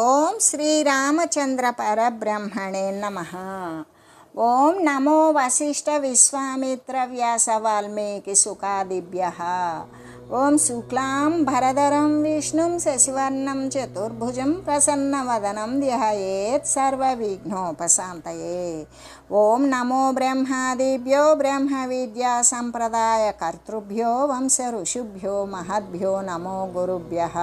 ఓం శ్రీరామచంద్ర పరబ్రహ్మణే నమః. ఓం నమో వశిష్ఠ విశ్వామిత్ర వ్యాస వాల్మీకి సుఖాదిభ్యః. ఓం శుక్లాం భరధరం విష్ణుం శశివర్ణం చతుర్భుజం ప్రసన్నవదనం ధ్యాయేత్ సర్వవిఘ్నోపశాంతయే. ఓం నమో బ్రహ్మాదిభ్యో బ్రహ్మ విద్యా సంప్రదాయ కర్తృభ్యో వంశ ఋషిభ్యో మహద్భ్యో నమో గురుభ్యః.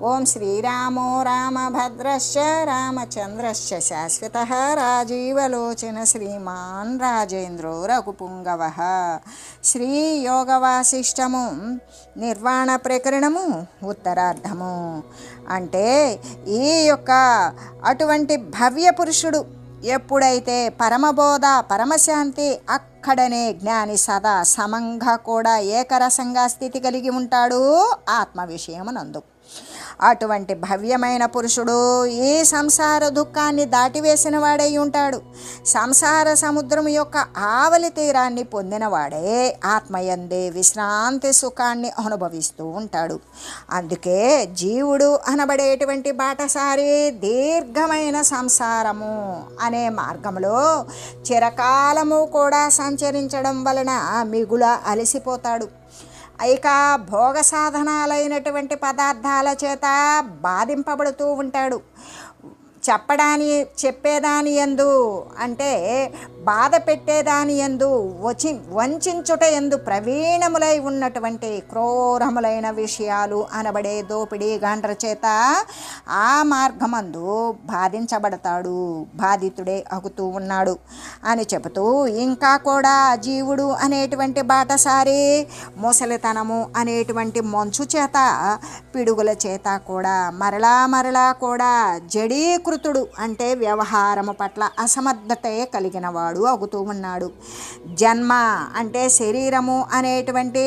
ఓం శ్రీరామో రామభద్రశ్చ రామచంద్రశ్చ శాశ్వతః రాజీవలోచన శ్రీమాన్ రాజేంద్రో రఘుపుంగవః. శ్రీ యోగవాసిష్టము నిర్వాణ ప్రకరణము ఉత్తరార్ధము. అంటే ఈ యొక్క అటువంటి భవ్య పురుషుడు ఎప్పుడైతే పరమబోధ పరమశాంతి అక్కడనే జ్ఞాని సదా సమంగా కూడా ఏకరసంగా స్థితి కలిగి ఉంటాడు ఆత్మ విషయమునందు. అటువంటి భవ్యమైన పురుషుడు ఈ సంసార దుఃఖాన్ని దాటివేసిన వాడై ఉంటాడు. సంసార సముద్రం యొక్క ఆవలి తీరాన్ని పొందినవాడే ఆత్మయందే విశ్రాంతి సుఖాన్ని అనుభవిస్తూ ఉంటాడు. అందుకే జీవుడు అనబడేటువంటి బాటసారి దీర్ఘమైన సంసారము అనే మార్గంలో చిరకాలము కూడా సంచరించడం వలన మిగుల అలసిపోతాడు. ఇక భోగ సాధనాలైనటువంటి పదార్థాల చేత బాధింపబడుతూ ఉంటాడు. చెప్పేదాని యందు అంటే బాధ పెట్టేదాని యందు వంచుట యందు ప్రవీణములై ఉన్నటువంటి క్రూరములైన విషయాలు అనబడే దోపిడీ గాండ్ర చేత ఆ మార్గమందు బాధించబడతాడు, బాధితుడే అగుతూ ఉన్నాడు అని చెబుతూ ఇంకా కూడా జీవుడు అనేటువంటి బాటసారి ముసలితనము అనేటువంటి మంచు చేత పిడుగుల చేత కూడా మరలా కూడా జడీకృతుడు అంటే వ్యవహారము పట్ల అసమర్థతే కలిగిన వాడు అగుతూ ఉన్నాడు. జన్మ అంటే శరీరము అనేటువంటి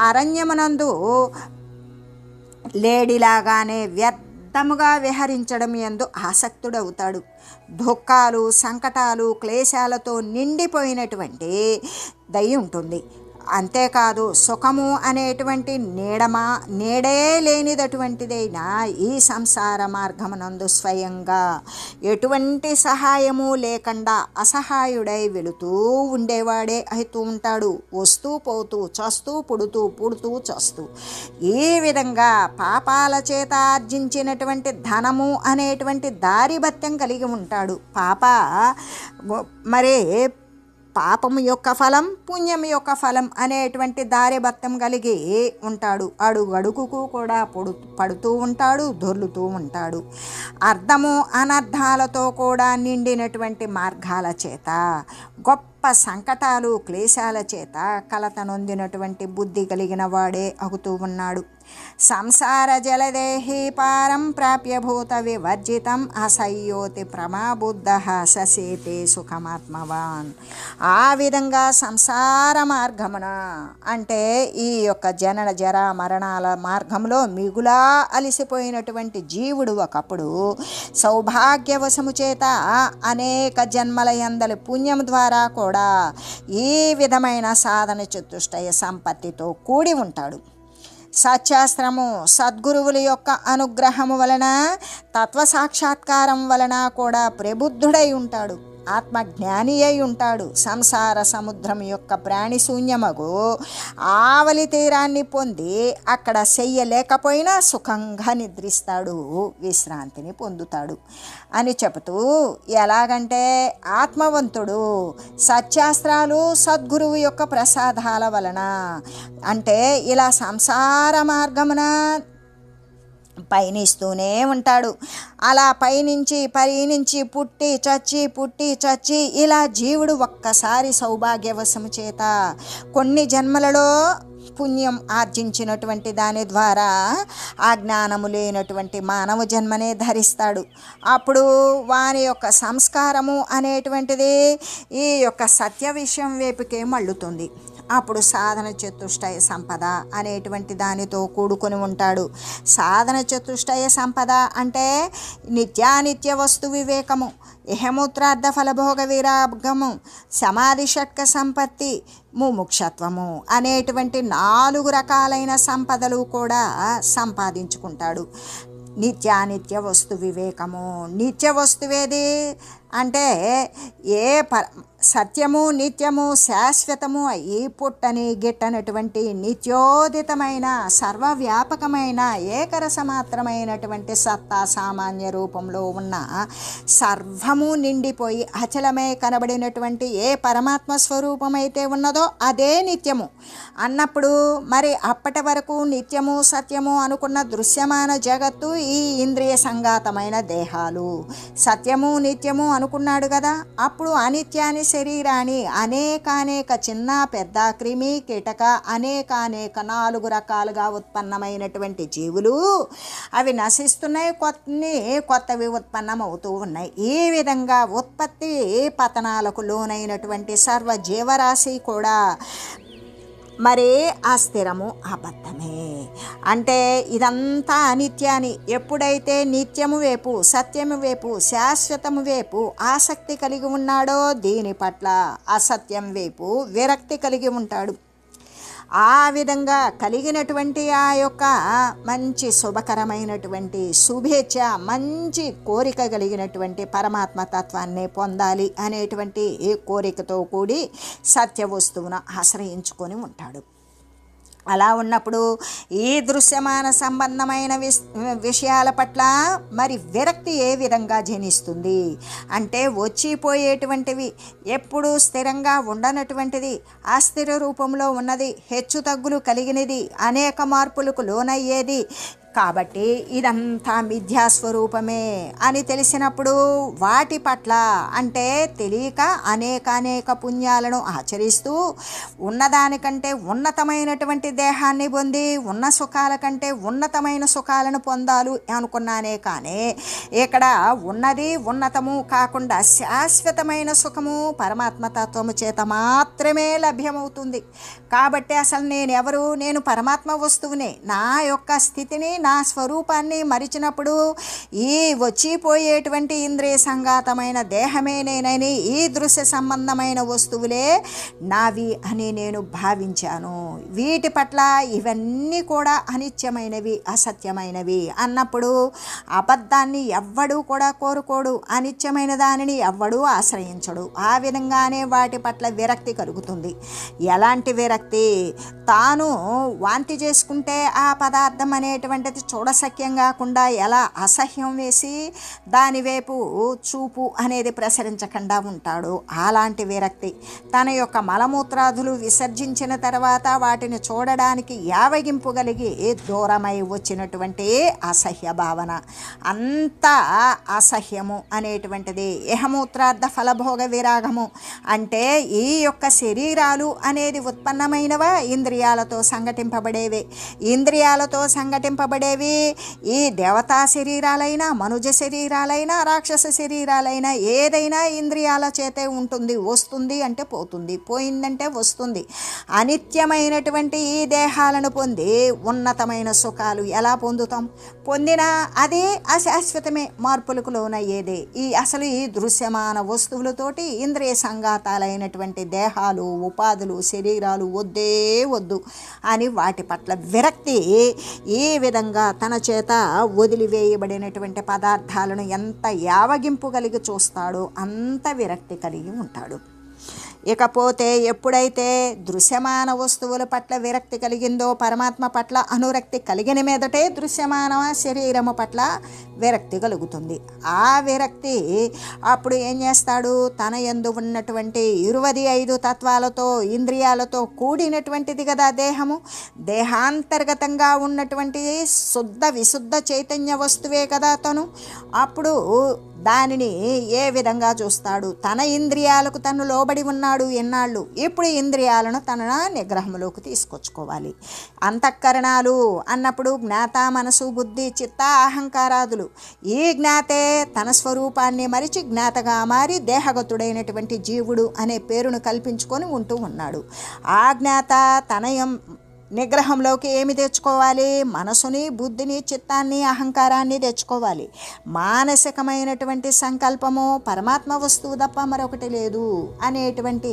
అరణ్యమునందు లేడిలాగానే వ్యర్థముగా విహరించడం యందు ఆసక్తుడవుతాడు. దుఃఖాలు సంకటాలు క్లేశాలతో నిండిపోయినటువంటి దయ ఉంటుంది. అంతేకాదు సుఖము అనేటువంటి నీడే లేనిదటువంటిదైనా ఈ సంసార మార్గమునందు స్వయంగా ఎటువంటి సహాయము లేకుండా అసహాయుడై వెళుతూ ఉండేవాడే అవుతూ ఉంటాడు. వస్తూ పోతూ చస్తూ పుడుతూ చస్తూ ఈ విధంగా పాపాల చేత ఆర్జించినటువంటి ధనము అనేటువంటి దారిభత్యం కలిగి ఉంటాడు. పాపము యొక్క ఫలం పుణ్యం యొక్క ఫలం అనేటువంటి దారిభత్తం కలిగి ఉంటాడు. అడుగడుగుకు కూడా పడుతూ ఉంటాడు, దొర్లుతూ ఉంటాడు. అర్థము అనర్థాలతో కూడా నిండినటువంటి మార్గాల చేత గొప్ప సంకటాలు క్లేశాల చేత కలత నొందినటువంటి బుద్ధి కలిగిన వాడే అగుతూ ఉన్నాడు. సంసార జలదేహి పారం ప్రాప్యభూత వివర్జితం అసయ్యోతి ప్రమాబుద్ధ ససేతే సుఖమాత్మవాన్. ఆ విధంగా సంసార మార్గమున అంటే ఈ యొక్క జనన జర మరణాల మార్గంలో మిగులా అలిసిపోయినటువంటి జీవుడు ఒకప్పుడు సౌభాగ్యవశము చేత అనేక జన్మల యందలి పుణ్యం ద్వారా కూడా ఈ విధమైన సాధన చతుష్టయ సంపత్తితో కూడి ఉంటాడు. సత్శాస్త్రము సద్గురువుల యొక్క అనుగ్రహము వలన తత్వసాక్షాత్కారం వలన కూడా ప్రబుద్ధుడై ఉంటాడు, ఆత్మజ్ఞాని అయి ఉంటాడు. సంసార సముద్రం యొక్క ప్రాణిశూన్యమగు ఆవలి తీరాన్ని పొంది అక్కడ చెయ్యలేకపోయినా సుఖంగా నిద్రిస్తాడు, విశ్రాంతిని పొందుతాడు అని చెబుతూ ఎలాగంటే ఆత్మవంతుడు సత్శాస్త్రాలు సద్గురువు యొక్క ప్రసాదాల వలన అంటే ఇలా సంసార మార్గమున పయనిస్తూనే ఉంటాడు. అలా పయనించి పుట్టి చచ్చి ఇలా జీవుడు ఒక్కసారి సౌభాగ్యవశము చేత కొన్ని జన్మలలో పుణ్యం ఆర్జించినటువంటి దాని ద్వారా ఆ జ్ఞానము లేనటువంటి మానవ జన్మనే ధరిస్తాడు. అప్పుడు వారి యొక్క సంస్కారము అనేటువంటిది ఈ యొక్క సత్య విషయం వైపుకే మళ్ళుతుంది. అప్పుడు సాధన చతుష్టయ సంపద అనేటువంటి దానితో కూడుకొని ఉంటాడు. సాధన చతుష్టయ సంపద అంటే నిత్యానిత్య వస్తు వివేకము, ఇహమూత్రార్థ ఫలభోగ విరాగము, సమాధి షట్క సంపత్తి, ముముక్షత్వము అనేటువంటి 4 రకాలైన సంపదలు కూడా సంపాదించుకుంటాడు. నిత్యానిత్య వస్తు వివేకము. నిత్య వస్తువేది అంటే సత్యము నిత్యము శాశ్వతము ఈ పుట్టని గిట్టనటువంటి నిత్యోదితమైన సర్వవ్యాపకమైన ఏకరసమాత్రమైనటువంటి సత్తా సామాన్య రూపంలో ఉన్న సర్వము నిండిపోయి అచలమై కనబడినటువంటి ఏ పరమాత్మ స్వరూపమైతే ఉన్నదో అదే నిత్యము అన్నప్పుడు మరి అప్పటి వరకు నిత్యము సత్యము అనుకున్న దృశ్యమాన జగత్తు ఈ ఇంద్రియ సంఘాతమైన దేహాలు. సత్యము నిత్యము అనుకున్నాడు కదా, అప్పుడు అనిత్యాన్ని శరీరాన్ని అనేక చిన్న పెద్ద క్రిమి కీటక అనేక 4 రకాలుగా ఉత్పన్నమైనటువంటి జీవులు అవి నశిస్తున్నాయి, కొత్తవి ఉత్పన్నమవుతూ ఉన్నాయి. ఈ విధంగా ఉత్పత్తి పతనాలకు లోనైనటువంటి సర్వ జీవరాశి కూడా మరి ఆ స్థిరము అబద్ధమే. అంటే ఇదంతా అనిత్యాన్ని ఎప్పుడైతే నిత్యము వైపు సత్యము వైపు శాశ్వతము వైపు ఆసక్తి కలిగి ఉన్నాడో దీని పట్ల అసత్యం వైపు విరక్తి కలిగి ఉంటాడు. ఆ విధంగా కలిగినటువంటి ఆ యొక్క మంచి శుభకరమైనటువంటి శుభేచ్ఛ మంచి కోరిక కలిగినటువంటి పరమాత్మ తత్వాన్ని పొందాలి అనేటువంటి ఏ కోరికతో కూడి సత్య వస్తువును ఆశ్రయించుకొని ఉంటాడు. అలా ఉన్నప్పుడు ఈ దృశ్యమాన సంబంధమైన విషయాల పట్ల మరి విరక్తి ఏ విధంగా జనిస్తుంది అంటే వచ్చిపోయేటువంటివి ఎప్పుడు స్థిరంగా ఉండనటువంటిది అస్థిర రూపంలో ఉన్నది హెచ్చు తగ్గులు కలిగినది అనేక మార్పులకు లోనయ్యేది కాబట్టి ఇదంతా మిథ్యాస్వరూపమే అని తెలిసినప్పుడు వాటి పట్ల అంటే తెలియక అనేక పుణ్యాలను ఆచరిస్తూ ఉన్నదానికంటే ఉన్నతమైనటువంటి దేహాన్ని పొంది ఉన్న సుఖాల కంటే ఉన్నతమైన సుఖాలను పొందాలి అనుకున్నానే కానీ ఇక్కడ ఉన్నది ఉన్నతము కాకుండా శాశ్వతమైన సుఖము పరమాత్మతత్వము చేత మాత్రమే లభ్యమవుతుంది. కాబట్టి అసలు నేను పరమాత్మ వస్తువునే, నా యొక్క స్థితిని నా స్వరూపాన్ని మరిచినప్పుడు ఈ వచ్చిపోయేటువంటి ఇంద్రియ సంఘాతమైన దేహమే నేనని ఈ దృశ్య సంబంధమైన వస్తువులే నావి అని నేను భావించాను. వీటి పట్ల ఇవన్నీ కూడా అనిత్యమైనవి అసత్యమైనవి అన్నప్పుడు అబద్ధాన్ని ఎవ్వడూ కూడా కోరుకోడు, అనిత్యమైన దానిని ఎవ్వడూ ఆశ్రయించడు. ఆ విధంగానే వాటి పట్ల విరక్తి కలుగుతుంది. ఎలాంటి విరక్తి? తాను వాంతి చేసుకుంటే ఆ పదార్థం అనేటువంటిది చూడసఖ్యం కాకుండా ఎలా అసహ్యం వేసి దానివైపు చూపు అనేది ప్రసరించకుండా ఉంటాడు. అలాంటి విరక్తి. తన యొక్క మలమూత్రాదులు విసర్జించిన తర్వాత వాటిని చూడడానికి యావగింపు కలిగి దూరమై వచ్చినటువంటి అసహ్య భావన, అంత అసహ్యము అనేటువంటిది ఇహమూత్రార్థ ఫలభోగ విరాగము. అంటే ఈ యొక్క శరీరాలు అనేది ఉత్పన్నమైనవా ఇంద్రియాలతో సంఘటింపబడేవి. ఇంద్రియాలతో సంఘటింపబడేవి ఈ దేవతా శరీరాలైనా మనుజ శరీరాలైనా రాక్షస శరీరాలైనా ఏదైనా ఇంద్రియాల చేతే ఉంటుంది. వస్తుంది అంటే పోతుంది, పోయిందంటే వస్తుంది. అనిత్యమైనటువంటి ఈ దేహాలను పొంది ఉన్నతమైన సుఖాలు ఎలా పొందుతాం? పొందినా అదే అశాశ్వతమే, మార్పులకు లోనయ్యేదే. అసలు ఈ దృశ్యమాన వస్తువులతోటి ఇంద్రియ సంఘాతాలైనటువంటి దేహాలు ఉపాధులు శరీరాలు వద్దే వద్దు అని వాటి పట్ల విరక్తి ఈ విధంగా తన చేత వదిలివేయబడినటువంటి పదార్థాలను ఎంత యావగింపు కలిగి చూస్తాడో అంత విరక్తి కలిగి ఉంటాడు. ఇకపోతే ఎప్పుడైతే దృశ్యమాన వస్తువుల పట్ల విరక్తి కలిగిందో పరమాత్మ పట్ల అనురక్తి కలిగిన మీదటే దృశ్యమాన శరీరము పట్ల విరక్తి కలుగుతుంది. ఆ విరక్తి అప్పుడు ఏం చేస్తాడు? తన యందు ఉన్నటువంటి 25 తత్వాలతో ఇంద్రియాలతో కూడినటువంటిది కదా దేహము. దేహాంతర్గతంగా ఉన్నటువంటి శుద్ధ విశుద్ధ చైతన్య వస్తువే కదా తను. అప్పుడు దానిని ఏ విధంగా చూస్తాడు? తన ఇంద్రియాలకు తను లోబడి ఉన్నాడు ఎన్నాళ్ళు. ఇప్పుడు ఇంద్రియాలను తన నిగ్రహంలోకి తీసుకొచ్చుకోవాలి. అంతఃకరణాలు అన్నప్పుడు జ్ఞాత మనసు బుద్ధి చిత్త అహంకారాదులు. ఈ జ్ఞాతే తన స్వరూపాన్ని మరిచి జ్ఞాతగా మారి దేహగతుడైనటువంటి జీవుడు అనే పేరును కల్పించుకొని ఉంటూ ఉన్నాడు. ఆ జ్ఞాత నిగ్రహంలోకి ఏమి తెచ్చుకోవాలి? మనసుని, బుద్ధిని, చిత్తాన్ని, అహంకారాన్ని తెచ్చుకోవాలి. మానసికమైనటువంటి సంకల్పము పరమాత్మ వస్తువు తప్ప మరొకటి లేదు అనేటువంటి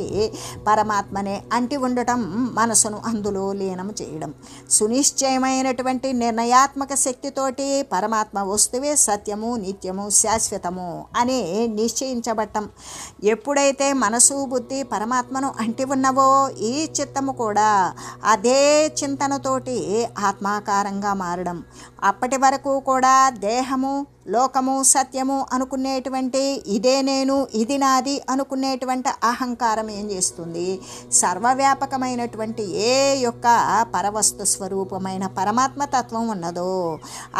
పరమాత్మనే అంటి ఉండటం, మనసును అందులో లీనం చేయడం, సునిశ్చయమైనటువంటి నిర్ణయాత్మక శక్తితోటి పరమాత్మ వస్తువే సత్యము, నిత్యము, శాశ్వతము అని నిశ్చయించబట్టం. ఎప్పుడైతే మనసు, బుద్ధి పరమాత్మను అంటి ఉన్నవో ఈ చిత్తము కూడా అదే చింతనతోటి ఆత్మాకారంగా మారడం. అప్పటి వరకు కూడా దేహము, లోకము, సత్యము అనుకునేటువంటి, ఇదే నేను, ఇది నాది అనుకునేటువంటి అహంకారం ఏం చేస్తుంది? సర్వవ్యాపకమైనటువంటి ఏ యొక్క పరవస్తు స్వరూపమైన పరమాత్మతత్వం ఉన్నదో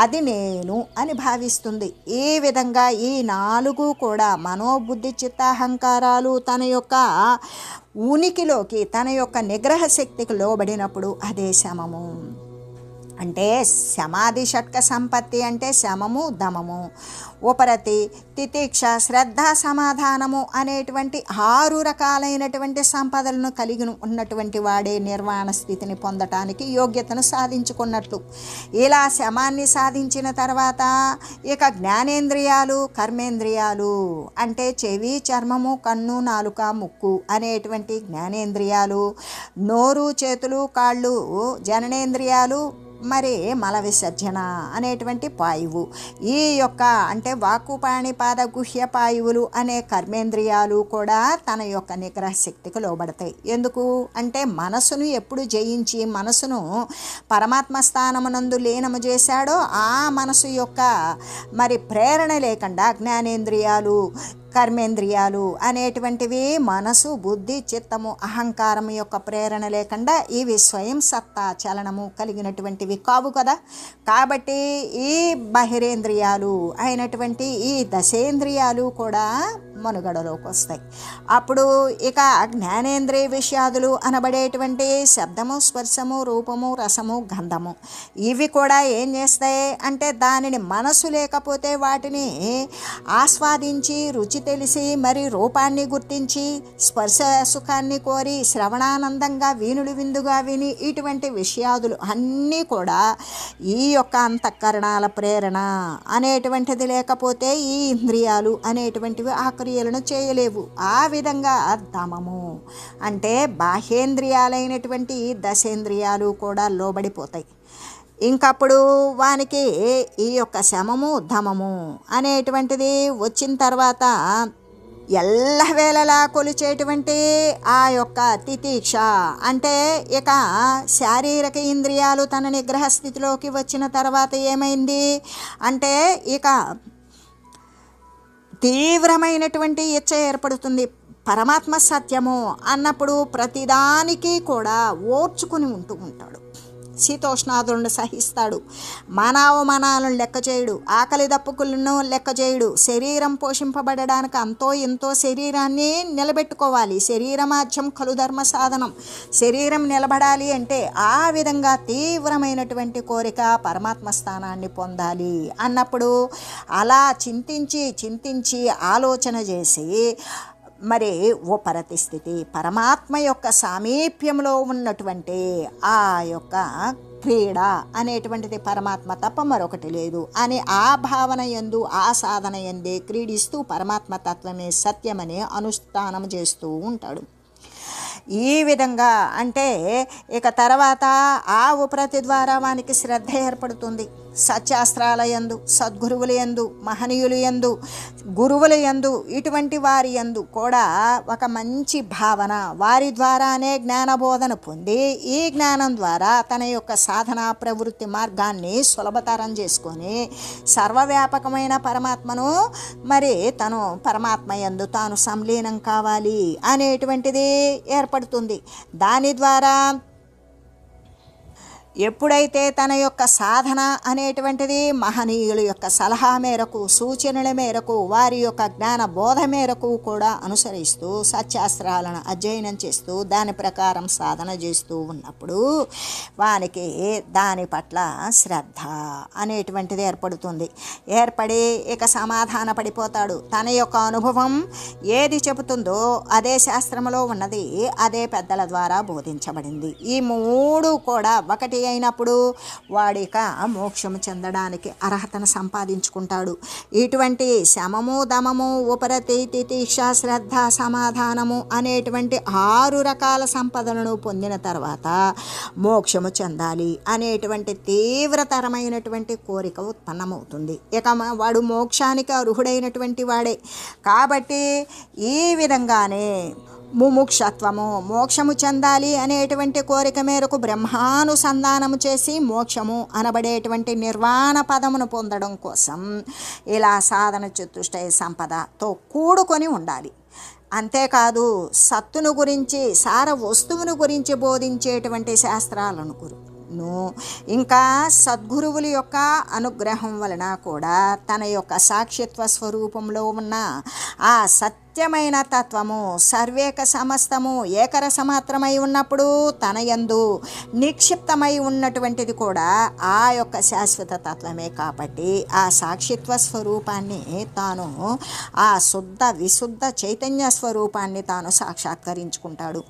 అది నేను అని భావిస్తుంది. ఈ విధంగా ఈ 4 కూడా మనోబుద్ధి చిత్తాహంకారాలు తన యొక్క ఉనికిలోకి, తన యొక్క నిగ్రహ శక్తికి లోబడినప్పుడు అదే శమము. అంటే సమాధి షట్క సంపత్తి అంటే శమము, దమము, ఉపరతి, తితిక్ష, శ్రద్ధ, సమాధానము అనేటువంటి 6 రకాలైనటువంటి సంపదలను కలిగి ఉన్నటువంటి వాడే నిర్వాణ స్థితిని పొందటానికి యోగ్యతను సాధించుకున్నట్లు. ఇలా శమాన్ని సాధించిన తర్వాత ఇక జ్ఞానేంద్రియాలు, కర్మేంద్రియాలు అంటే చెవి, చర్మము, కన్ను, నాలుక, ముక్కు అనేటువంటి జ్ఞానేంద్రియాలు, నోరు, చేతులు, కాళ్ళు జననేంద్రియాలు, మరి మల విసర్జన అనేటువంటి పాయువు, ఈ యొక్క అంటే వాక్కు, పాణి, పాద, గుహ్య పాయువులు అనే కర్మేంద్రియాలు కూడా తన యొక్క నిగ్రహ శక్తికి లోబడతాయి. ఎందుకు అంటే మనసును ఎప్పుడు జయించి మనసును పరమాత్మ స్థానమునందు లీనము చేశాడో ఆ మనసు యొక్క మరి ప్రేరణ లేకుండా జ్ఞానేంద్రియాలు, కర్మేంద్రియాలు అనేటువంటివి మనసు, బుద్ధి, చిత్తము, అహంకారం యొక్క ప్రేరణ లేకుండా ఇవి స్వయం సత్తా చలనము కలిగినటువంటివి కావు కదా. కాబట్టి ఈ బహిరేంద్రియాలు అయినటువంటి ఈ దశేంద్రియాలు కూడా మనుగడలోకి వస్తాయి. అప్పుడు ఇక జ్ఞానేంద్రియ విషయాదులు అనబడేటువంటి శబ్దము, స్పర్శము, రూపము, రసము, గంధము ఇవి కూడా ఏం చేస్తాయి అంటే దానిని మనసు లేకపోతే వాటిని ఆస్వాదించి రుచి తెలిసి మరి రూపాన్ని గుర్తించి స్పర్శ సుఖాన్ని కోరి శ్రవణానందంగా వీణులు విందుగా విని ఇటువంటి విషయాదులు అన్నీ కూడా ఈ యొక్క అంతఃకరణాల ప్రేరణ అనేటువంటిది లేకపోతే ఈ ఇంద్రియాలు అనేటువంటివి ఆ క్రియలను చేయలేవు. ఆ విధంగా దమము అంటే బాహ్యేంద్రియాలైనటువంటి దశేంద్రియాలు కూడా లోబడిపోతాయి. ఇంకప్పుడు వానికి ఈ యొక్క శమము, ధమము అనేటువంటిది వచ్చిన తర్వాత ఎల్లవేళలా కొలిచేటువంటి ఆ యొక్క తితీక్ష అంటే ఇక శారీరక ఇంద్రియాలు తన నిగ్రహ స్థితిలోకి వచ్చిన తర్వాత ఏమైంది అంటే ఇక తీవ్రమైనటువంటి ఇచ్చ ఏర్పడుతుంది. పరమాత్మ సత్యము అన్నప్పుడు ప్రతిదానికి కూడా ఓర్చుకుని ఉంటాడు. శీతోష్ణాదులను సహిస్తాడు. మానవమానాలను లెక్క చేయడు. ఆకలి దప్పుకులను లెక్క చేయడు. శరీరం పోషింపబడడానికి అంతో ఎంతో శరీరాన్ని నిలబెట్టుకోవాలి. శరీరమాధ్యం ఖలు ధర్మ సాధనం. శరీరం నిలబడాలి అంటే ఆ విధంగా తీవ్రమైనటువంటి కోరిక పరమాత్మ స్థానాన్ని పొందాలి అన్నప్పుడు అలా చింతించి ఆలోచన చేసి మరి ఉపరతి స్థితి పరమాత్మ యొక్క సామీప్యంలో ఉన్నటువంటి ఆ యొక్క క్రీడ అనేటువంటిది పరమాత్మ తప్ప మరొకటి లేదు అని ఆ భావన యందు ఆ సాధన యందే క్రీడిస్తూ పరమాత్మ తత్వమే సత్యమని అనుష్ఠానం చేస్తూ ఉంటాడు. ఈ విధంగా అంటే ఇక తర్వాత ఆ ఉపరతి ద్వారా వానికి శ్రద్ధ ఏర్పడుతుంది. సత్శాస్త్రాల యందు, సద్గురువుల యందు, మహనీయుల యందు, గురువుల యందు ఇటువంటి వారి యందు కూడా ఒక మంచి భావన, వారి ద్వారానే జ్ఞానబోధన పొంది ఈ జ్ఞానం ద్వారా తన యొక్క సాధనా ప్రవృత్తి మార్గాన్ని సులభతరం చేసుకొని సర్వవ్యాపకమైన పరమాత్మను మరి తను పరమాత్మ యందు తాను సంలీనం కావాలి అనేటువంటిది ఏర్పడుతుంది. దాని ద్వారా ఎప్పుడైతే తన యొక్క సాధన అనేటువంటిది మహనీయుల యొక్క సలహా మేరకు, సూచనల మేరకు, వారి యొక్క జ్ఞాన బోధ మేరకు కూడా అనుసరిస్తూ సత్శాస్త్రాలను అధ్యయనం చేస్తూ దాని ప్రకారం సాధన చేస్తూ ఉన్నప్పుడు వానికి దాని పట్ల శ్రద్ధ అనేటువంటిది ఏర్పడి ఇక సమాధాన పడిపోతాడు. తన యొక్క అనుభవం ఏది చెబుతుందో అదే శాస్త్రంలో ఉన్నది, అదే పెద్దల ద్వారా బోధించబడింది. ఈ మూడు కూడా ఒకటి అయినప్పుడు వాడిక మోక్షము చెందడానికి అర్హతను సంపాదించుకుంటాడు. ఇటువంటి శమము, దమము, ఉపరతి, తితిక్ష, శ్రద్ధ, సమాధానము అనేటువంటి 6 రకాల సంపదలను పొందిన తర్వాత మోక్షము చెందాలి అనేటువంటి తీవ్రతరమైనటువంటి కోరిక ఉత్పన్నమవుతుంది. ఇక వాడు మోక్షానికి అర్హుడైనటువంటి వాడే. కాబట్టి ఈ విధంగానే ముముక్షత్వము, మోక్షము చెందాలి అనేటువంటి కోరిక మేరకు బ్రహ్మానుసంధానము చేసి మోక్షము అనబడేటువంటి నిర్వాణ పదమును పొందడం కోసం ఇలా సాధన చతుష్టయ సంపదతో కూడుకొని ఉండాలి. అంతేకాదు సత్తును గురించి, సార వస్తువును గురించి బోధించేటువంటి శాస్త్రాలను ఇంకా సద్గురువుల యొక్క అనుగ్రహం వలన కూడా తన యొక్క సాక్షిత్వ స్వరూపంలో ఉన్న ఆ సత్యమైన తత్వము సర్వేక సమస్తము ఏకరసమాత్రమై ఉన్నప్పుడు తన యందు నిక్షిప్తమై ఉన్నటువంటిది కూడా ఆ యొక్క శాశ్వత తత్వమే. కాబట్టి ఆ సాక్షిత్వ స్వరూపాన్ని తాను, ఆ శుద్ధ విశుద్ధ చైతన్య స్వరూపాన్ని తాను సాక్షాత్కరించుకుంటాడు.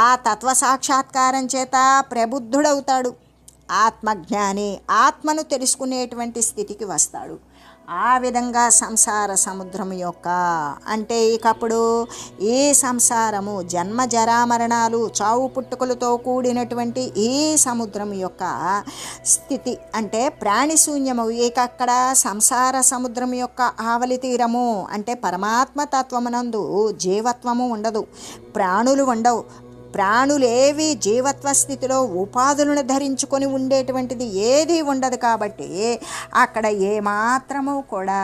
ఆ తత్వ సాక్షాత్కారం చేత ప్రబుద్ధుడవుతాడు. ఆత్మజ్ఞాని ఆత్మను తెలుసుకునేటువంటి స్థితికి వస్తాడు. ఆ విధంగా సంసార సముద్రం యొక్క అంటే ఇకప్పుడు ఈ సంసారము జన్మ జరామరణాలు, చావు పుట్టుకలతో కూడినటువంటి ఈ సముద్రం యొక్క స్థితి అంటే ప్రాణిశూన్యము. ఇక అక్కడ సంసార సముద్రం యొక్క ఆవలి తీరము అంటే పరమాత్మ తత్వమునందు జీవత్వము ఉండదు, ప్రాణులు ఉండవు. ప్రాణులేవి జీవత్వ స్థితిలో ఉపాధులను ధరించుకొని ఉండేటువంటిది ఏది ఉండదు. కాబట్టి అక్కడ ఏమాత్రము కూడా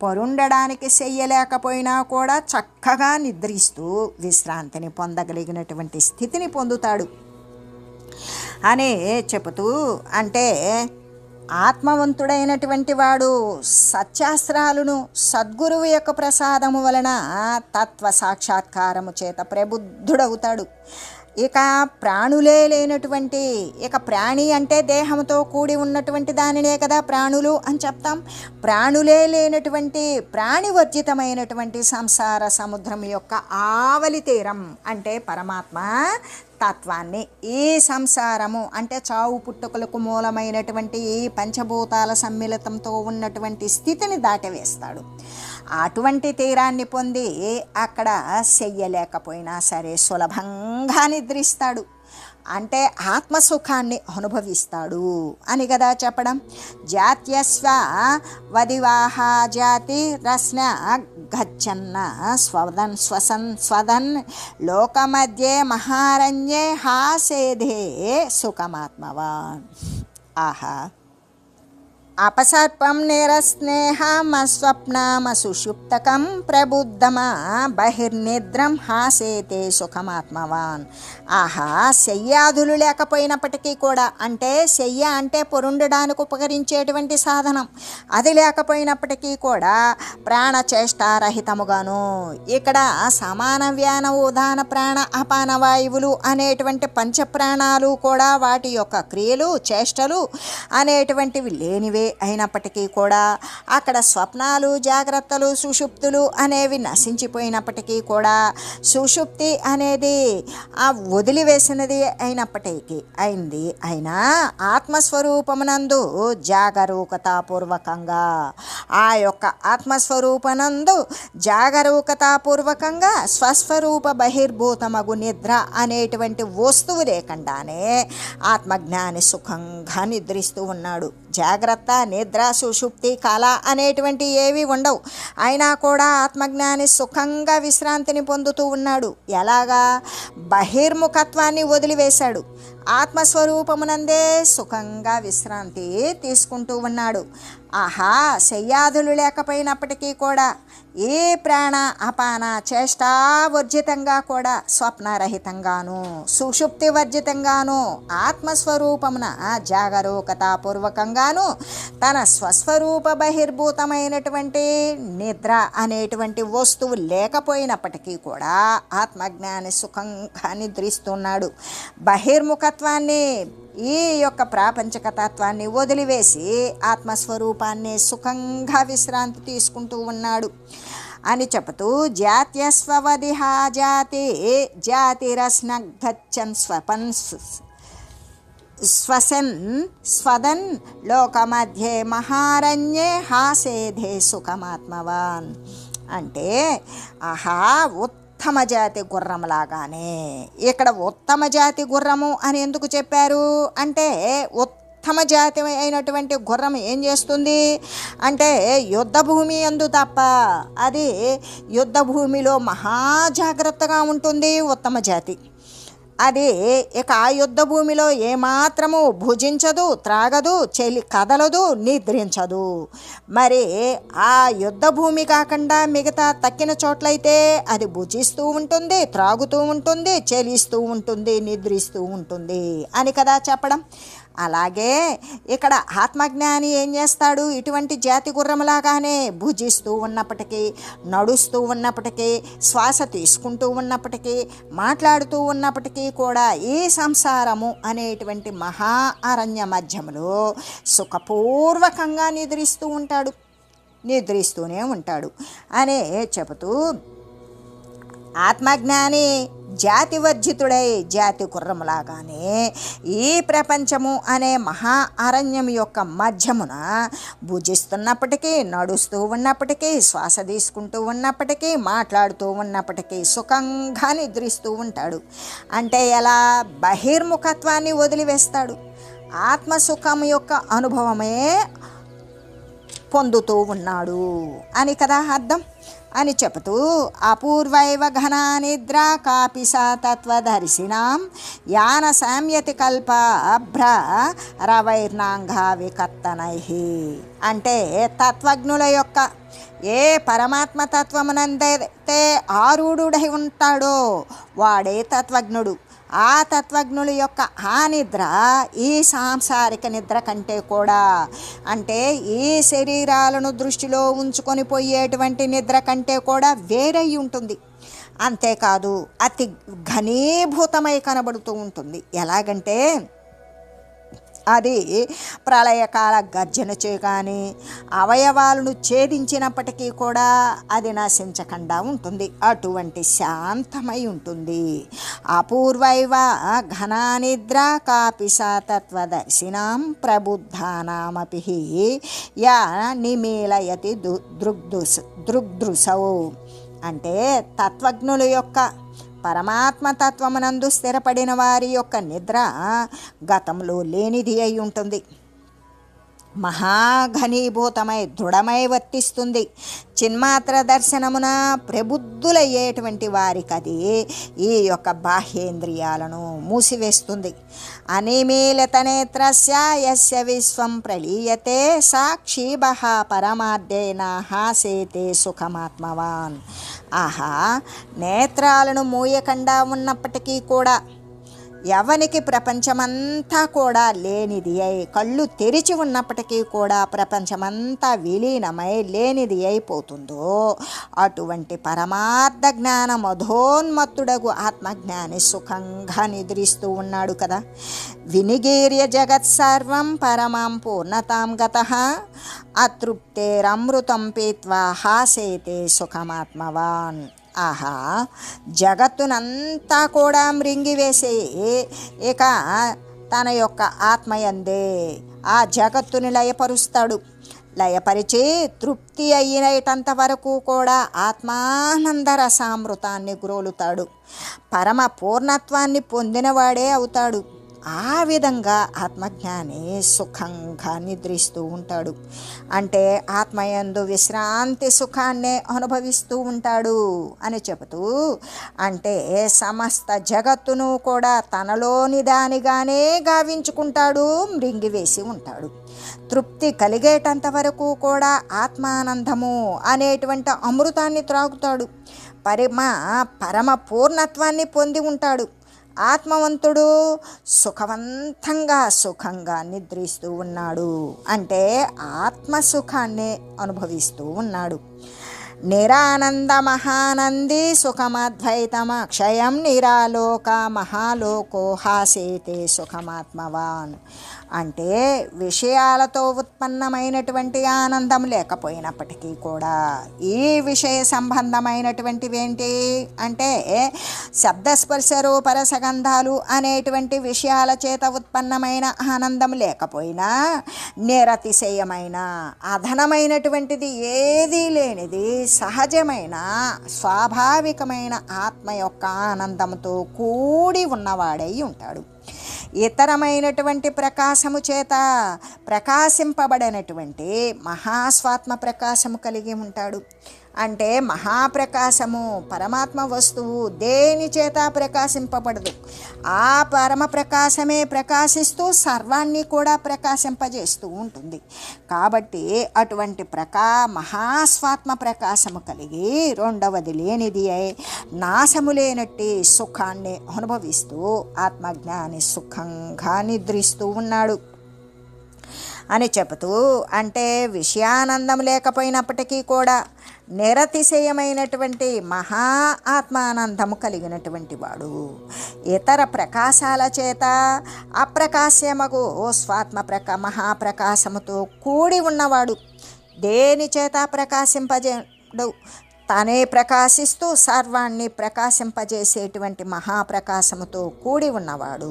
పరుండడానికి చెయ్యలేకపోయినా కూడా చక్కగా నిద్రిస్తూ విశ్రాంతిని పొందగలిగినటువంటి స్థితిని పొందుతాడు అని చెబుతూ, అంటే ఆత్మవంతుడైనటువంటి వాడు సత్శాస్త్రాలను సద్గురువు యొక్క ప్రసాదము వలన తత్వ సాక్షాత్కారము చేత ప్రబుద్ధుడవుతాడు. ఇక ప్రాణులే లేనటువంటి, ఇక ప్రాణి అంటే దేహంతో కూడి ఉన్నటువంటి దానినే కదా ప్రాణులు అని చెప్తాం. ప్రాణులే లేనటువంటి ప్రాణివర్జితమైనటువంటి సంసార సముద్రం యొక్క ఆవలి తీరం అంటే పరమాత్మ తత్వాన్ని, ఈ సంసారము అంటే చావు పుట్టుకలకు మూలమైనటువంటి ఈ పంచభూతాల సమ్మిళితంతో ఉన్నటువంటి స్థితిని దాటివేస్తాడు. అటువంటి తీరాన్ని పొంది అక్కడ చెయ్యలేకపోయినా సరే సులభంగా నిద్రిస్తాడు. అంటే ఆత్మసుఖాన్ని అనుభవిస్తాడు అని కదా చెప్పడం. జాత్యస్వ వదివాహ జాతి రస్న గచ్చన్న స్వదన్ స్వసన్ స్వదన్ లోకమధ్యే మహారణ్యే హాసేధే సుఖమాత్మవాన్. ఆహా అపసర్పం నిరస్నేహమస్వప్నమసుషుప్తకం ప్రబుద్ధమా బహిర్నిద్రం హాసేతే సుఖమాత్మవాన్. ఆహా శయ్యాదులు లేకపోయినప్పటికీ కూడా, అంటే శయ్య అంటే పొరుండడానికి ఉపకరించేటువంటి సాధనం, అది లేకపోయినప్పటికీ కూడా ప్రాణచేష్టారహితముగాను ఇక్కడ సమాన వ్యాన ఉదాన ప్రాణ అపాన వాయువులు అనేటువంటి పంచప్రాణాలు కూడా వాటి యొక్క క్రియలు చేష్టలు అనేటువంటివి లేనివే అయినప్పటికీ కూడా అక్కడ స్వప్నాలు జాగ్రత్తలు సుషుప్తులు అనేవి నశించిపోయినప్పటికీ కూడా సుషుప్తి అనేది ఆ వదిలివేసినది అయినా ఆత్మస్వరూపమునందు జాగరూకతాపూర్వకంగా, ఆ యొక్క ఆత్మస్వరూపనందు జాగరూకతాపూర్వకంగా స్వస్వరూప బహిర్భూతమగు నిద్ర అనేటువంటి వస్తువు లేకుండానే ఆత్మజ్ఞాని సుఖంగా నిద్రిస్తూ ఉన్నాడు. జాగ్రత్త నిద్ర సుషుప్తి కళ అనేటువంటి ఏవి ఉండవు. అయినా కూడా ఆత్మజ్ఞాని సుఖంగా విశ్రాంతిని పొందుతూ ఉన్నాడు. ఎలాగా? బహిర్ముఖత్వాన్ని వదిలివేశాడు. ఆత్మస్వరూపమునందే సుఖంగా విశ్రాంతి తీసుకుంటూ ఉన్నాడు. ఆహా, శయ్యాదులు లేకపోయినప్పటికీ కూడా ఏ ప్రాణ అపాన చేష్టావర్జితంగా కూడా స్వప్నరహితంగాను సుషుప్తి వర్జితంగాను ఆత్మస్వరూపమున జాగరూకతాపూర్వకంగాను తన స్వస్వరూప బహిర్భూతమైనటువంటి నిద్ర అనేటువంటి వస్తువు లేకపోయినప్పటికీ కూడా ఆత్మజ్ఞాని సుఖంగా నిద్రిస్తున్నాడు. బహిర్ముఖత్వాన్ని, ఈ యొక్క ప్రాపంచక తత్వాన్ని వదిలివేసి ఆత్మస్వరూపాన్ని సుఖంగా విశ్రాంతి తీసుకుంటూ ఉన్నాడు అని చెబుతూ, జాత్యస్వవదిహా జాతి జాతిరస్నగచ్చన్ స్వపన్ స్వసన్ స్వదన్ లోకమధ్యే మహారణ్యే హాసేధే సుఖమాత్మవాన్. అంటే ఆహా, ఉత్తమ జాతి గుర్రంలాగానే. ఇక్కడ ఉత్తమ జాతి గుర్రము అని ఎందుకు చెప్పారు అంటే, ఉత్తమ జాతి అయినటువంటి గుర్రం ఏం చేస్తుంది అంటే, యుద్ధభూమి యందు తప్ప అది యుద్ధభూమిలో మహాజాగ్రత్తగా ఉంటుంది ఉత్తమ జాతి. అది ఇక ఆ యుద్ధ భూమిలో ఏమాత్రము భుజించదు, త్రాగదు, కదలదు, నిద్రించదు. మరి ఆ యుద్ధ భూమి కాకుండా మిగతా తక్కిన చోట్లయితే అది భుజిస్తూ ఉంటుంది, త్రాగుతూ ఉంటుంది, చెలిస్తూ ఉంటుంది, నిద్రిస్తూ ఉంటుంది అని కదా చెప్పడం. అలాగే ఇక్కడ ఆత్మజ్ఞాని ఏం చేస్తాడు, ఇటువంటి జాతి గుర్రంలాగానే భుజిస్తూ ఉన్నప్పటికీ, నడుస్తూ ఉన్నప్పటికీ, శ్వాస తీసుకుంటూ ఉన్నప్పటికీ, మాట్లాడుతూ ఉన్నప్పటికీ కూడా ఈ సంసారము అనేటువంటి మహా అరణ్య మధ్యములో సుఖపూర్వకంగా నిద్రిస్తూనే ఉంటాడు అనే చెబుతూ, ఆత్మజ్ఞాని జాతివర్జితుడై జాతి గుర్రములాగానే ఈ ప్రపంచము అనే మహా అరణ్యం యొక్క మధ్యమున భుజిస్తున్నప్పటికీ, నడుస్తూ ఉన్నప్పటికీ, శ్వాస తీసుకుంటూ ఉన్నప్పటికీ, మాట్లాడుతూ ఉన్నప్పటికీ సుఖంగా నిద్రిస్తూ ఉంటాడు. అంటే ఎలా? బహిర్ముఖత్వాన్ని వదిలివేస్తాడు, ఆత్మసుఖం యొక్క అనుభవమే పొందుతూ ఉన్నాడు అని కదా అర్థం అని చెబుతూ, అపూర్వైవ ఘనా నిద్ర కాపి సా తత్వదర్శినాం యాన సామ్యతి కల్ప అభ్ర రవైర్నాంఘా వికర్తనై. అంటే తత్వజ్ఞుల యొక్క, ఏ పరమాత్మ తత్వమునందైతే ఆరూఢుడై ఉంటాడో వాడే తత్వజ్ఞుడు. ఆ తత్వజ్ఞుల యొక్క ఆ నిద్ర ఈ సాంసారిక నిద్ర కంటే కూడా, అంటే ఈ శరీరాలను దృష్టిలో ఉంచుకొని పోయేటువంటి నిద్ర కంటే కూడా వేరై ఉంటుంది. అంతేకాదు అతి ఘనీభూతమై కనబడుతూ ఉంటుంది. ఎలాగంటే అది ప్రళయకాల గర్జనచే కానీ అవయవాలను ఛేదించినప్పటికీ కూడా అది నశించకుండా ఉంటుంది. అటువంటి శాంతమై ఉంటుంది. అపూర్వైవ ఘనానిద్ర కాపి సా తత్వదర్శినాం ప్రబుద్ధానామపి యా నిమీలయతి దృగ్దృశౌ. అంటే తత్వజ్ఞుల యొక్క, పరమాత్మ తత్వమునందు స్థిరపడిన వారి యొక్క నిద్ర గతంలో లేనిది అయి ఉంటుంది. మహాఘనీభూతమై దృఢమై వర్తిస్తుంది. చిన్మాత్ర దర్శనమున ప్రబుద్ధులయ్యేటువంటి వారికి అది ఈ యొక్క బాహ్యేంద్రియాలను మూసివేస్తుంది. అనిమీలిత నేత్రస్య యస్య విశ్వం ప్రళీయతే సాక్షిభః పరమార్థేన హాసేతే సుఖమాత్మవాన్. ఆహా, నేత్రాలను మూయకుండా ఉన్నప్పటికీ కూడా ఎవనికి ప్రపంచమంతా కూడా లేనిది అయి, కళ్ళు తెరిచి ఉన్నప్పటికీ కూడా ప్రపంచమంతా విలీనమై లేనిది అయిపోతుందో అటువంటి పరమార్థ జ్ఞాన మధోన్మత్తుడగు ఆత్మజ్ఞాని సుఖంగా నిద్రిస్తూ ఉన్నాడు కదా. వినిగీర్య జగత్ సర్వం పరమాం పూర్ణతాం గతః అతృప్తేరమృతం పీత్వా హాసేతే సుఖమాత్మవాన్. ఆహా, జగత్తునంతా కూడా మృంగివేసి ఇక తన యొక్క ఆత్మయందే ఆ జగత్తుని లయపరుస్తాడు. లయపరిచి తృప్తి అయినటంత వరకు కూడా ఆత్మానంద రసామృతాన్ని గ్రోలుతాడు. పరమ పూర్ణత్వాన్ని పొందినవాడే అవుతాడు. ఆ విధంగా ఆత్మజ్ఞాని సుఖంగా నిద్రిస్తూ ఉంటాడు. అంటే ఆత్మయందు విశ్రాంతి సుఖాన్నే అనుభవిస్తూ ఉంటాడు అని చెబుతూ, అంటే సమస్త జగత్తును కూడా తనలోని దానిగానే గావించుకుంటాడు, మృంగివేసి ఉంటాడు. తృప్తి కలిగేటంత వరకు కూడా ఆత్మానందము అనేటువంటి అమృతాన్ని త్రాగుతాడు. పరమ పూర్ణత్వాన్ని పొంది ఉంటాడు. ఆత్మవంతుడు సుఖంగా నిద్రిస్తూ ఉన్నాడు. అంటే ఆత్మసుఖాన్నే అనుభవిస్తూ ఉన్నాడు. నిరానంద మహానంది సుఖమద్వైతమక్షయం నిరాలోక మహాలోకో హాసేతే సుఖమాత్మవాన్. అంటే విషయాలతో ఉత్పన్నమైనటువంటి ఆనందం లేకపోయినప్పటికీ కూడా ఈ విషయ సంబంధమైనటువంటివి ఏంటి అంటే శబ్దస్పర్శ రూప రసగంధాలు అనేటువంటి విషయాల చేత ఉత్పన్నమైన ఆనందం లేకపోయినా నిరతిశయమైన అధనమైనటువంటిది ఏదీ లేనిది సహజమైన స్వాభావికమైన ఆత్మ యొక్క ఆనందంతో కూడి ఉన్నవాడై ఉంటాడు. ఇతరమైనటువంటి ప్రకాశము చేత ప్రకాశింపబడినటువంటి మహాస్వాత్మ ప్రకాశము కలిగి ఉంటాడు. అంటే మహాప్రకాశము పరమాత్మ వస్తువు దేని చేత ప్రకాశింపబడదు. ఆ పరమ ప్రకాశమే ప్రకాశిస్తూ సర్వాన్ని కూడా ప్రకాశింపజేస్తూ ఉంటుంది. కాబట్టి అటువంటి మహాస్వాత్మ ప్రకాశము కలిగి రెండవది లేనిది నాశము లేనట్టి సుఖాన్ని అనుభవిస్తూ ఆత్మజ్ఞాని సుఖంగా నిద్రిస్తూ ఉన్నాడు అని చెబుతూ, అంటే విషయానందం లేకపోయినప్పటికీ కూడా నిరతిశయమైనటువంటి మహా ఆత్మానందము కలిగినటువంటి వాడు ఇతర ప్రకాశాల చేత అప్రకాశ్యమగు మహాప్రకాశముతో కూడి ఉన్నవాడు. దేని చేత ప్రకాశింపజేయడు, తనే ప్రకాశిస్తూ సర్వాన్ని ప్రకాశింపజేసేటువంటి మహాప్రకాశముతో కూడి ఉన్నవాడు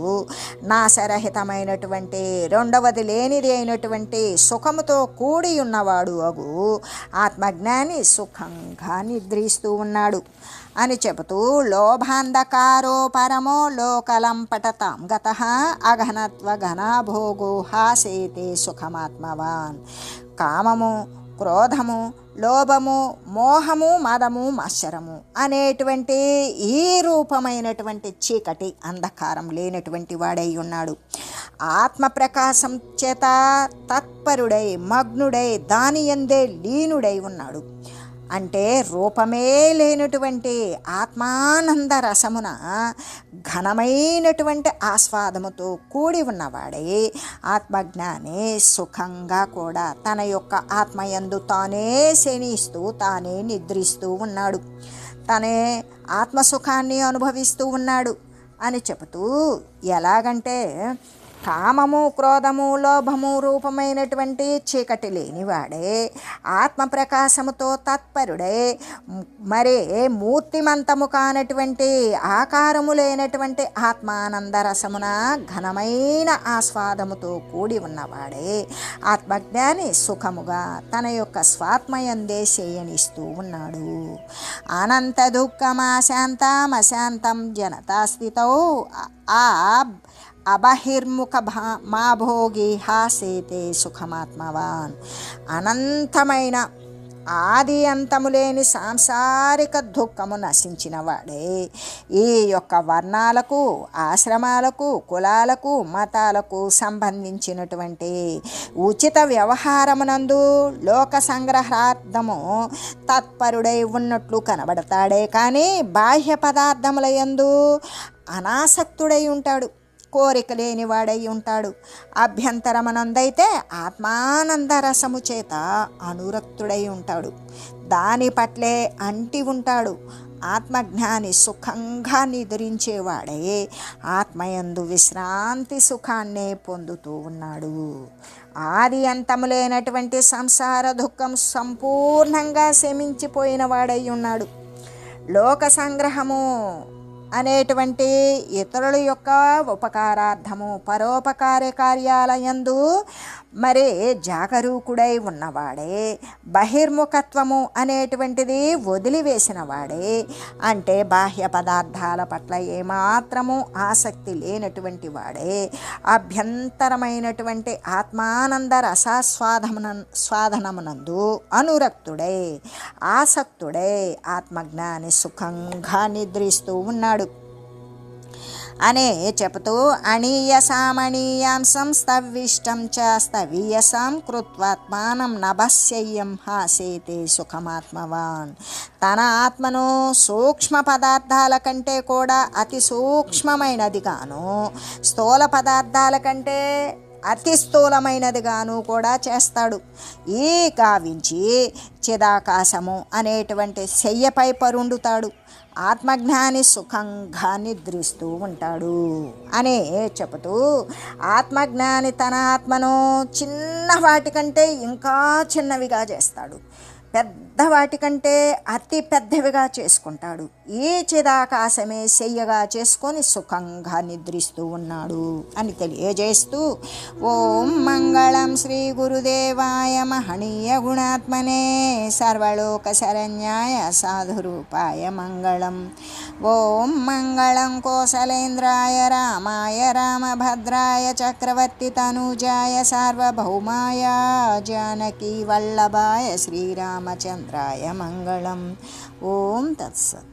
నాశరహితమైనటువంటి రెండవది లేనిది అయినటువంటి సుఖముతో కూడి ఉన్నవాడు అగు ఆత్మజ్ఞాని సుఖంగా నిద్రిస్తూ ఉన్నాడు అని చెబుతూ, లోభాంధకారో పరమో లోకలంపటతాం గతః అఘనత్వ ఘనభోగో హాసేతే సుఖమాత్మవాన్. కామము, క్రోధము, లోభము, మోహము, మదము, మత్సరము అనేటువంటి ఈ రూపమైనటువంటి చీకటి అంధకారం లేనటువంటి వాడై ఉన్నాడు. ఆత్మప్రకాశం చేత తత్పరుడై మగ్నుడై దాని యందే లీనుడై ఉన్నాడు. అంటే రూపమే లేనటువంటి ఆత్మానంద రసమున ఘనమైనటువంటి ఆస్వాదముతో కూడి ఉన్నవాడే ఆత్మజ్ఞాని సుఖంగా కూడా తన యొక్క ఆత్మయందు తానే శయనిస్తూ తానే నిద్రిస్తూ ఉన్నాడు, తనే ఆత్మసుఖాన్ని అనుభవిస్తూ ఉన్నాడు అని చెబుతూ, ఎలాగంటే కామము, క్రోధము, లోభము రూపమైనటువంటి చీకటి లేనివాడే ఆత్మప్రకాశముతో తత్పరుడే మరే మూర్తిమంతము కానటువంటి ఆకారము లేనటువంటి ఆత్మానంద రసమున ఘనమైన ఆస్వాదముతో కూడి ఉన్నవాడే ఆత్మజ్ఞాని సుఖముగా తన యొక్క స్వాత్మయందే శయనిస్తూ ఉన్నాడు. అనంత దుఃఖమాశాంతం జనతాస్థితౌ ఆ అబహిర్ముఖ మాభోగి హాసేతే సుఖమాత్మవాన్. అనంతమైన ఆది అంతము లేని సాంసారిక దుఃఖము నశించిన వాడే ఈ యొక్క వర్ణాలకు, ఆశ్రమాలకు, కులాలకు, మతాలకు సంబంధించినటువంటి ఉచిత వ్యవహారమునందు లోక సంగ్రహార్థము తత్పరుడై ఉన్నట్లు కనబడతాడే కానీ బాహ్య పదార్థముల యందు అనాసక్తుడై ఉంటాడు, కోరిక లేనివాడై ఉంటాడు. అభ్యంతరమనందైతే ఆత్మానంద రసము చేత అనురక్తుడై ఉంటాడు, దాని పట్లే అంటి ఉంటాడు. ఆత్మజ్ఞాని సుఖంగా నిద్రించేవాడే ఆత్మయందు విశ్రాంతి సుఖాన్నే పొందుతూ ఉన్నాడు. ఆది అంతము లేనటువంటి సంసార దుఃఖం సంపూర్ణంగా శమించిపోయిన వాడై ఉన్నాడు. లోక సంగ్రహము అనేటువంటి ఇతరుల యొక్క ఉపకారార్థము పరోపకార కార్యాలయందు మరి జాగరూకుడై ఉన్నవాడే, బహిర్ముఖత్వము అనేటువంటిది వదిలివేసిన వాడే, అంటే బాహ్య పదార్థాల పట్ల ఏమాత్రము ఆసక్తి లేనటువంటి వాడే, అభ్యంతరమైనటువంటి ఆత్మానంద రసాస్వాదనమునందు అనురక్తుడై ఆసక్తుడై ఆత్మజ్ఞాని సుఖంగా నిద్రిస్తూ ఉన్నాడు అనే చెబుతూ అణీయసామణీయాంసం స్తవిష్టం చ స్తవీయసాం కృత్వాత్మానం నభస్యయ్యం హాసేతే సుఖమాత్మవాన్. తన ఆత్మను సూక్ష్మ పదార్థాల కంటే కూడా అతి సూక్ష్మమైనదిగాను, స్థూల పదార్థాల కంటే అతి స్థూలమైనదిగాను కూడా చేస్తాడు. ఈ గావించి చిదాకాశము అనేటువంటి శయ్యపై పరుండుతాడు. ఆత్మజ్ఞాని సుఖంగా నిద్రిస్తూ ఉంటాడు అనే చెబుతూ, ఆత్మజ్ఞాని తన ఆత్మను చిన్న వాటికంటే ఇంకా చిన్నవిగా చేస్తాడు, పెద్ద వాటికంటే అతి పెద్దవిగా చేసుకుంటాడు. ఈ చిదాకాశమే శయ్యగా చేసుకొని సుఖంగా నిద్రిస్తూ ఉన్నాడు అని తెలియజేస్తూ, ఓం మంగళం శ్రీ గురుదేవాయ మహనీయ గుణాత్మనే సర్వలోక శరణ్యాయ సాధురూపాయ మంగళం. ఓం మంగళం కోసలేంద్రాయ రామాయ రామభద్రాయ చక్రవర్తి తనూజాయ సార్వభౌమాయ జానకీ వల్లభాయ శ్రీరామచంద్రాయ మంగళం. ఓం తత్సత్.